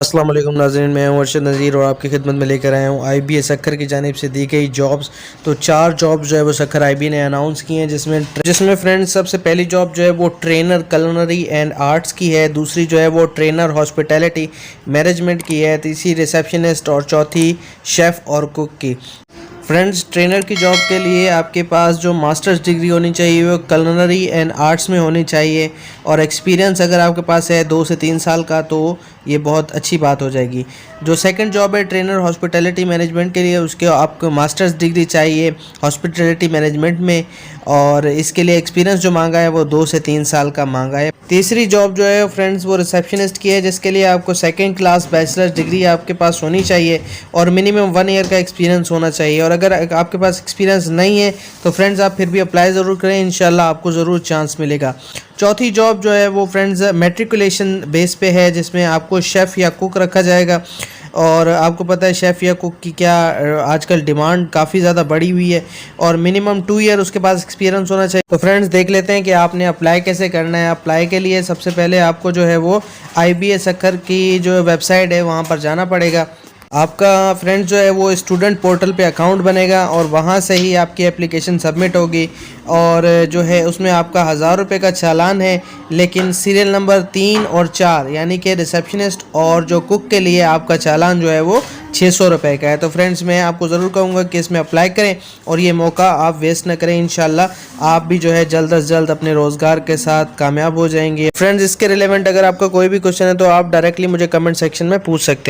अस्सलाम वालेकुम नाज़रीन, मैं हूं अरशद नज़ीर और आपकी खिदमत में लेकर आया हूं आईबी सक्खर की जानिब से दी गई जॉब्स। तो 4 जॉब्स जो है वो सक्खर आईबी ने अनाउंस की हैं, जिसमें फ्रेंड्स सबसे पहली जॉब जो है वो ट्रेनर कुलिनरी एंड आर्ट्स की है, दूसरी जो है वो ट्रेनर हॉस्पिटैलिटी मैनेजमेंट की है, तीसरी रिसेप्शनिस्ट और चौथी शेफ़ और कुक की। फ्रेंड्स, ट्रेनर की जॉब के लिए आपके पास जो मास्टर्स डिग्री होनी चाहिए वो कुलिनरी एंड आर्ट्स में होनी चाहिए, और एक्सपीरियंस अगर आपके पास है 2 से 3 साल का तो ये बहुत अच्छी बात हो जाएगी। जो सेकंड जॉब है ट्रेनर हॉस्पिटैलिटी मैनेजमेंट के लिए, उसके आपको मास्टर्स डिग्री चाहिए हॉस्पिटैलिटी मैनेजमेंट में, और इसके लिए एक्सपीरियंस जो मांगा है वो 2 से 3 साल का मांगा है। तीसरी जॉब जो है फ्रेंड्स वो रिसेप्शनिस्ट की है, जिसके लिए आपको सेकंड क्लास बैचलर्स डिग्री आपके पास होनी चाहिए और मिनिमम 1 ईयर का एक्सपीरियंस होना चाहिए। और अगर आपके पास एक्सपीरियंस नहीं है तो फ्रेंड्स आप फिर भी अप्लाई ज़रूर करें, इंशाल्लाह आपको ज़रूर चांस मिलेगा। चौथी जॉब जो है वो फ्रेंड्स मैट्रिकुलेशन बेस पे है, जिसमें आपको शेफ़ या कुक रखा जाएगा। और आपको पता है शेफ़ या कुक की क्या आजकल डिमांड काफ़ी ज़्यादा बढ़ी हुई है, और मिनिमम 2 ईयर उसके पास एक्सपीरियंस होना चाहिए। तो फ्रेंड्स देख लेते हैं कि आपने अप्लाई कैसे करना है। अप्लाई के लिए सबसे पहले आपको जो है वो आईबीए सक्खर की जो वेबसाइट है वहाँ पर जाना पड़ेगा। आपका फ्रेंड्स जो है वो स्टूडेंट पोर्टल पे अकाउंट बनेगा और वहाँ से ही आपकी एप्लीकेशन सबमिट होगी, और जो है उसमें आपका 1000 रुपये का चालान है, लेकिन सीरियल नंबर 3 और 4 यानी कि रिसेप्शनिस्ट और जो कुक के लिए आपका चालान जो है वो 600 रुपये का है। तो फ्रेंड्स मैं आपको ज़रूर कहूँगा कि इसमें अप्लाई करें और ये मौका आप वेस्ट न करें। इंशाल्लाह आप भी जो है जल्द अज जल्द अपने रोज़गार के साथ कामयाब हो जाएंगे। फ्रेंड्स इसके रिलेवेंट अगर आपका कोई भी क्वेश्चन है तो आप डायरेक्टली मुझे कमेंट सेक्शन में पूछ सकते हैं।